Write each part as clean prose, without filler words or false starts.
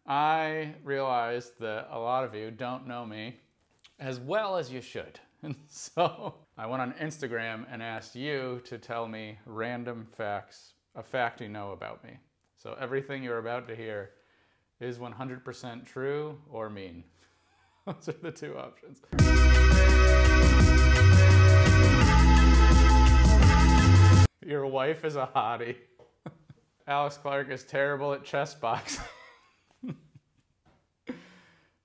I realized that a lot of you don't know me as well as you should. And so I went on Instagram and asked you to tell me random facts, a fact you know about me. So everything you're about to hear is 100% true or mean. Those are the two options. Your wife is a hottie. Alex Clark is terrible at chess boxing.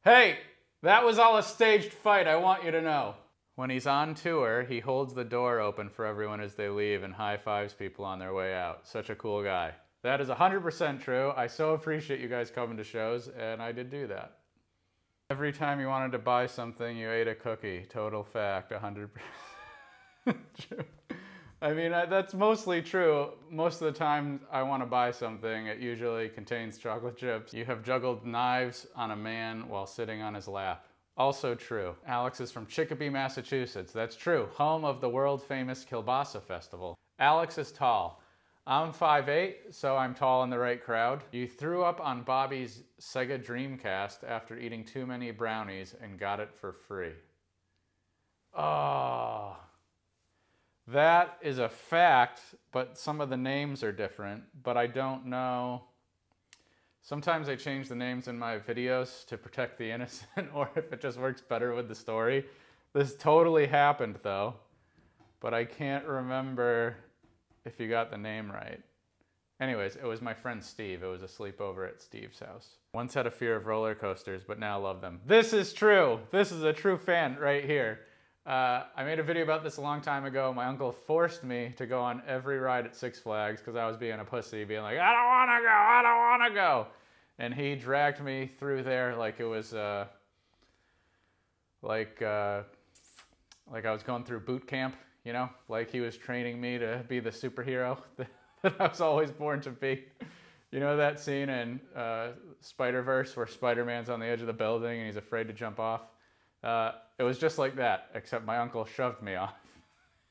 Hey, that was all a staged fight, I want you to know. When he's on tour, he holds the door open for everyone as they leave and high-fives people on their way out. Such a cool guy. That is 100% true. I so appreciate you guys coming to shows, and I did do that. Every time you wanted to buy something, you ate a cookie. Total fact, 100% true. I mean, that's mostly true. Most of the time I want to buy something, it usually contains chocolate chips. You have juggled knives on a man while sitting on his lap. Also true. Alex is from Chicopee, Massachusetts. That's true. Home of the world-famous Kielbasa Festival. Alex is tall. I'm 5'8", so I'm tall in the right crowd. You threw up on Bobby's Sega Dreamcast after eating too many brownies and got it for free. Oh... That is a fact, but some of the names are different, but I don't know. Sometimes I change the names in my videos to protect the innocent, or if it just works better with the story. This totally happened though, but I can't remember if you got the name right. Anyways, it was my friend Steve. It was a sleepover at Steve's house. Once had a fear of roller coasters, but now love them. This is true. This is a true fan right here. I made a video about this a long time ago. My uncle forced me to go on every ride at Six Flags because I was being a pussy, being like, I don't want to go, I don't want to go. And he dragged me through there like it was, like I was going through boot camp, you know? Like he was training me to be the superhero that I was always born to be. You know that scene in Spider-Verse where Spider-Man's on the edge of the building and he's afraid to jump off? It was just like that, except my uncle shoved me off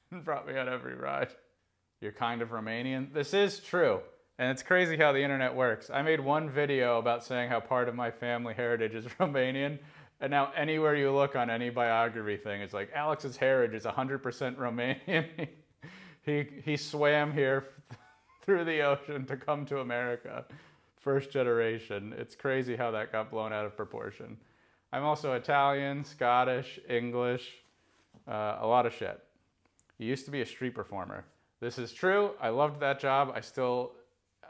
and brought me on every ride. You're kind of Romanian? This is true, and it's crazy how the internet works. I made one video about saying how part of my family heritage is Romanian, and now anywhere you look on any biography thing, it's like, Alex's heritage is 100% Romanian. He swam here through the ocean to come to America. First generation. It's crazy how that got blown out of proportion. I'm also Italian, Scottish, English, a lot of shit. You used to be a street performer. This is true. I loved that job. I still,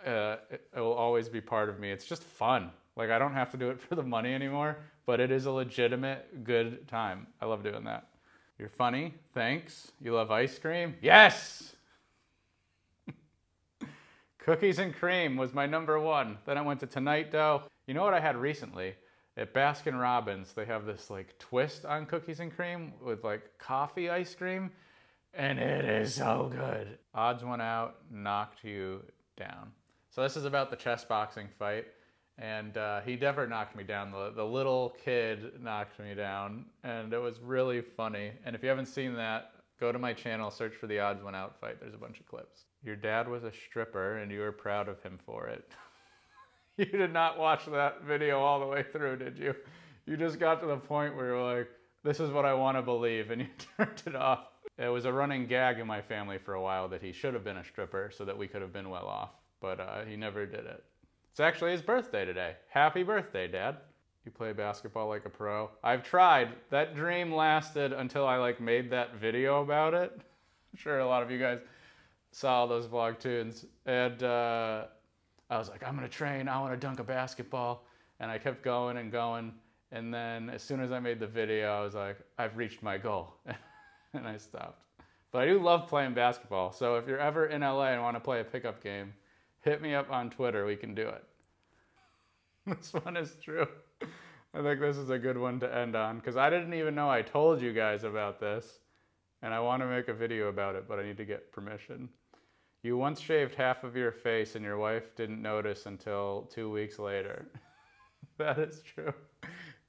it will always be part of me. It's just fun. Like I don't have to do it for the money anymore, but it is a legitimate good time. I love doing that. You're funny. Thanks. You love ice cream? Yes! Cookies and cream was my #1. Then I went to Tonight Dough. You know what I had recently? At Baskin Robbins, they have this like twist on cookies and cream with like coffee ice cream, and it is so good. Odds went out, knocked you down. So this is about the chess boxing fight, and he never knocked me down. The little kid knocked me down, and it was really funny. And if you haven't seen that, go to my channel, search for the Odds Went Out fight. There's a bunch of clips. Your dad was a stripper, and you were proud of him for it. You did not watch that video all the way through, did you? You just got to the point where you're like, this is what I want to believe, and you turned it off. It was a running gag in my family for a while that he should have been a stripper so that we could have been well off, but he never did it. It's actually his birthday today. Happy birthday, Dad. You play basketball like a pro. I've tried. That dream lasted until I like made that video about it. I'm sure a lot of you guys saw those vlog tunes, and I was like, I'm gonna train, I wanna dunk a basketball. And I kept going and going. And then as soon as I made the video, I was like, I've reached my goal. And I stopped. But I do love playing basketball. So if you're ever in LA and wanna play a pickup game, hit me up on Twitter, we can do it. This one is true. I think this is a good one to end on, because I didn't even know I told you guys about this. And I wanna make a video about it, but I need to get permission. You once shaved half of your face and your wife didn't notice until 2 weeks later. That is true.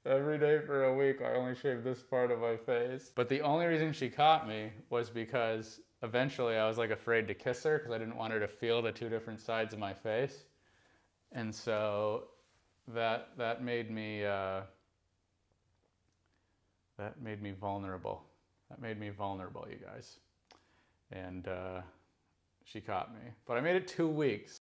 Every day for a week I only shaved this part of my face. But the only reason she caught me was because eventually I was like afraid to kiss her because I didn't want her to feel the two different sides of my face. And so that made me vulnerable. That made me vulnerable, you guys. And she caught me. But I made it 2 weeks,